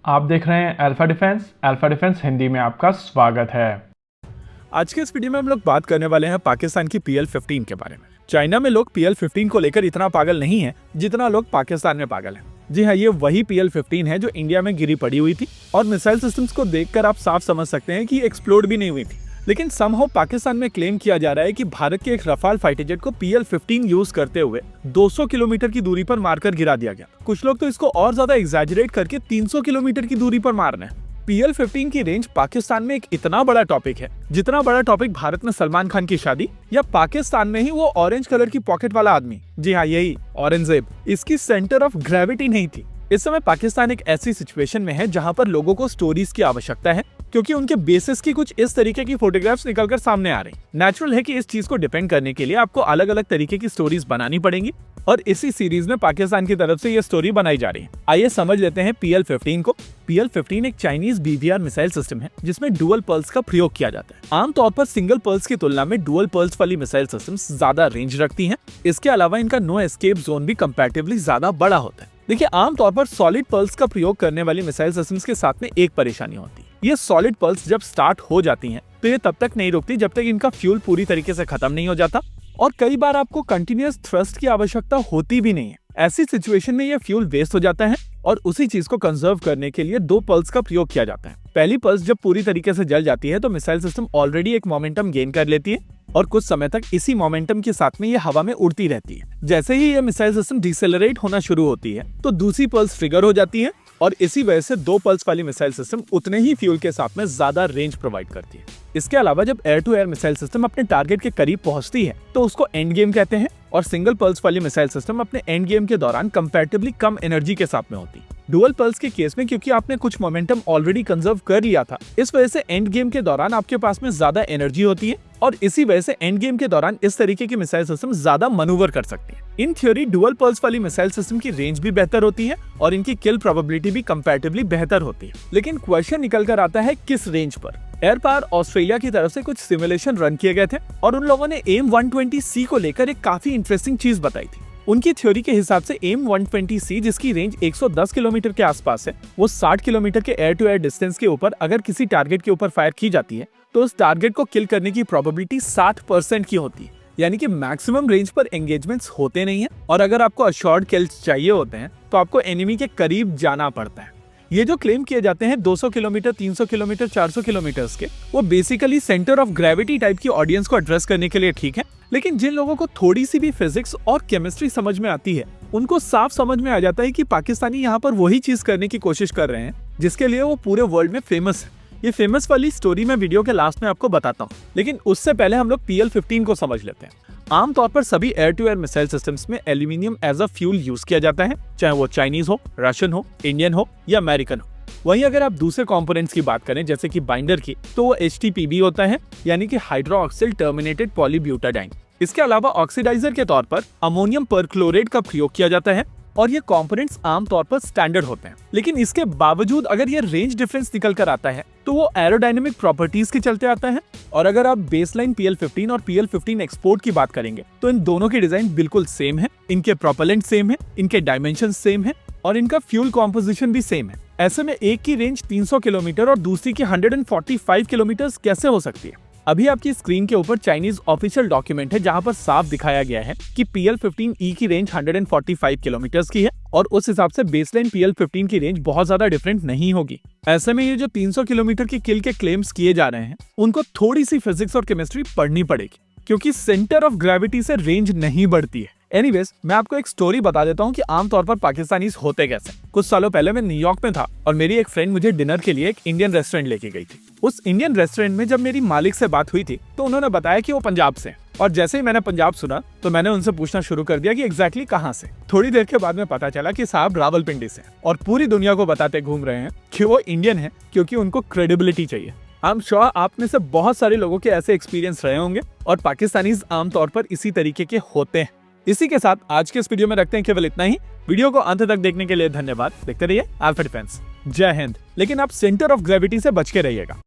आप देख रहे हैं अल्फा डिफेंस हिंदी में आपका स्वागत है। आज के इस वीडियो में हम लोग बात करने वाले हैं पाकिस्तान की PL-15 के बारे में। चाइना में लोग PL-15 को लेकर इतना पागल नहीं है जितना लोग पाकिस्तान में पागल हैं। जी हाँ, ये वही PL-15 है जो इंडिया में गिरी पड़ी हुई थी और मिसाइल सिस्टम्स को देखकर आप साफ समझ सकते हैं कि एक्सप्लोड भी नहीं हुई थी। लेकिन समहाउ पाकिस्तान में क्लेम किया जा रहा है कि भारत के एक रफाल फाइटर जेट को PL-15 यूज करते हुए 200 किलोमीटर की दूरी पर मारकर गिरा दिया गया। कुछ लोग तो इसको और ज्यादा एग्जैजरेट करके 300 किलोमीटर की दूरी पर मार रहे हैं। PL-15 की रेंज पाकिस्तान में एक इतना बड़ा टॉपिक है जितना बड़ा टॉपिक भारत में सलमान खान की शादी या पाकिस्तान में ही वो ऑरेंज कलर की पॉकेट वाला आदमी, जी हाँ यही औरंगजेब, इसकी सेंटर ऑफ ग्रेविटी नहीं थी। इस समय पाकिस्तान एक ऐसी सिचुएशन में है जहां पर लोगों को स्टोरीज की आवश्यकता है क्योंकि उनके बेसिस की कुछ इस तरीके की फोटोग्राफ्स निकलकर सामने आ रही। नेचुरल है कि इस चीज को डिपेंड करने के लिए आपको अलग अलग तरीके की स्टोरीज बनानी पड़ेंगी और इसी सीरीज में पाकिस्तान की तरफ से ये स्टोरी बनाई जा रही है। आइए समझ लेते हैं PL-15 को। PL-15 एक चाइनीज BVR मिसाइल सिस्टम है जिसमें डुअल पल्स का प्रयोग किया जाता है। आमतौर पर सिंगल पल्स की तुलना में डुअल पल्स वाली मिसाइल सिस्टम्स ज्यादा रेंज रखती हैं। इसके अलावा इनका नो एस्केप जोन भी कंपैरेटिवली ज्यादा बड़ा होता है। देखिए, आमतौर पर सॉलिड पल्स का प्रयोग करने वाली मिसाइल सिस्टम्स के साथ में एक परेशानी होती है। ये सॉलिड पल्स जब स्टार्ट हो जाती हैं तो ये तब तक नहीं रुकती जब तक इनका फ्यूल पूरी तरीके से खत्म नहीं हो जाता और कई बार आपको कंटिन्यूअस थ्रस्ट की आवश्यकता होती भी नहीं है। ऐसी सिचुएशन में ये फ्यूल वेस्ट हो जाता है और उसी चीज को कंजर्व करने के लिए 2 पल्स का प्रयोग किया जाता है। पहली पल्स जब पूरी तरीके से जल जाती है तो मिसाइल सिस्टम ऑलरेडी एक मोमेंटम गेन कर लेती है और कुछ समय तक इसी मोमेंटम के साथ में ये हवा में उड़ती रहती है। जैसे ही ये मिसाइल सिस्टम डिसेलरेट होना शुरू होती है तो दूसरी पल्स ट्रिगर हो जाती है और इसी वजह से 2 पल्स वाली मिसाइल सिस्टम उतने ही फ्यूल के साथ में ज्यादा रेंज प्रोवाइड करती है। इसके अलावा जब air to air missile system अपने टारगेट के करीब पहुंचती है तो उसको एंड गेम कहते हैं और सिंगल पल्स वाली मिसाइल सिस्टम अपने एंड गेम के दौरान कंपैरेटिवली कम एनर्जी के साथ में होती है। डुअल पल्स के केस में क्योंकि आपने कुछ मोमेंटम ऑलरेडी कंजर्व कर लिया था, इस वजह से एंड गेम के दौरान आपके पास में ज्यादा एनर्जी होती है और इसी वजह से एंड गेम के दौरान इस तरीके की मिसाइल सिस्टम ज्यादा मनूवर कर सकती है। इन थ्योरी डुअल पल्स वाली मिसाइल सिस्टम की रेंज भी बेहतर होती है और इनकी किल प्रोबेबिलिटी भी कंपैरेटिवली बेहतर होती है। लेकिन क्वेश्चन निकल कर आता है किस रेंज पर। एयर पावर ऑस्ट्रेलिया की तरफ से कुछ सिमुलेशन रन किए गए थे और उन लोगों ने AIM-120C को लेकर एक काफी इंटरेस्टिंग चीज बताई थी। उनकी थ्योरी के हिसाब से AIM-120C जिसकी रेंज 110 किलोमीटर के आसपास है, वो 60 किलोमीटर के एयर टू एयर डिस्टेंस के ऊपर अगर किसी टारगेट के ऊपर फायर की जाती है तो उस टारगेट को किल करने की प्रोबेबिलिटी 60% की होती है। यानी कि मैक्सिमम रेंज पर एंगेजमेंट्स होते नहीं है और अगर आपको अश्योर्ड किल्स चाहिए होते हैं तो आपको एनिमी के करीब जाना पड़ता है। ये जो क्लेम किए जाते हैं 200 किलोमीटर, 300 किलोमीटर, 400 किलोमीटर के, वो basically centre of gravity type की ऑडियंस को एड्रेस करने के लिए ठीक है। लेकिन जिन लोगों को थोड़ी सी भी फिजिक्स और केमिस्ट्री समझ में आती है उनको साफ समझ में आ जाता है कि पाकिस्तानी यहाँ पर वही चीज करने की कोशिश कर रहे हैं जिसके लिए वो पूरे वर्ल्ड में फेमस है। ये फेमस वाली स्टोरी मैं वीडियो के लास्ट में आपको बताता हूँ, लेकिन उससे पहले हम लोग PL-15 को समझ लेते हैं। आमतौर पर सभी air to air missile systems में aluminium as a fuel use किया जाता है, चाहे वो चाइनीज हो, रशियन हो, इंडियन हो या अमेरिकन हो। वहीं अगर आप दूसरे कंपोनेंट्स की बात करें जैसे कि बाइंडर की, तो वो HTPB होता है, यानी कि हाइड्रोक्सिल टर्मिनेटेड पॉलीब्यूटाडाइन। इसके अलावा ऑक्सीडाइजर के तौर पर अमोनियम परक्लोरेट का प्रयोग किया जाता है और ये कंपोनेंट्स आमतौर पर स्टैंडर्ड होते हैं। लेकिन इसके बावजूद अगर ये रेंज डिफरेंस निकल कर आता है तो वो एरोडायनेमिक प्रॉपर्टीज के चलते आता है। और अगर आप बेसलाइन PL-15 और PL-15 एक्सपोर्ट की बात करेंगे तो इन दोनों की डिजाइन बिल्कुल सेम है, इनके प्रोपेलेंट सेम है, इनके डायमेंशन सेम है और इनका फ्यूल कॉम्पोजिशन भी सेम है। ऐसे में एक की रेंज 300 किलोमीटर और दूसरी की 145 किलोमीटर कैसे हो सकती है? अभी आपकी स्क्रीन के ऊपर चाइनीज ऑफिशियल डॉक्यूमेंट है जहां पर साफ दिखाया गया है कि PL-15E की रेंज 145 किलोमीटर की है और उस हिसाब से बेसलाइन PL-15 की रेंज बहुत ज्यादा डिफरेंट नहीं होगी। ऐसे में ये जो 300 किलोमीटर की किल के क्लेम्स किए जा रहे हैं उनको थोड़ी सी फिजिक्स और केमिस्ट्री पढ़नी पड़ेगी क्योंकि सेंटर ऑफ ग्रेविटी से रेंज नहीं बढ़ती है। एनीवेज, मैं आपको एक स्टोरी बता देता हूँ कि आमतौर पर पाकिस्तानीज होते कैसे। कुछ सालों पहले मैं न्यूयॉर्क में था और मेरी एक फ्रेंड मुझे डिनर के लिए एक इंडियन रेस्टोरेंट लेके गई थी। उस इंडियन रेस्टोरेंट में जब मेरी मालिक से बात हुई थी तो उन्होंने बताया कि वो पंजाब से हैं। और जैसे ही मैंने पंजाब सुना तो मैंने उनसे पूछना शुरू कर दिया कि एग्जैक्टली कहाँ से। थोड़ी देर के बाद में पता चला कि साहब रावलपिंडी से और पूरी दुनिया को बताते घूम रहे हैं कि वो इंडियन है क्योंकि उनको क्रेडिबिलिटी चाहिए। आई एम श्योर आप में से बहुत सारे लोगों के ऐसे एक्सपीरियंस रहे होंगे और पाकिस्तानीज आमतौर पर इसी तरीके के होते हैं। इसी के साथ आज के इस वीडियो में रखते हैं केवल इतना ही। वीडियो को अंत तक देखने के लिए धन्यवाद। देखते रहिए अल्फा डिफेंस। जय हिंद। लेकिन आप सेंटर ऑफ ग्रेविटी से बच के रहिएगा।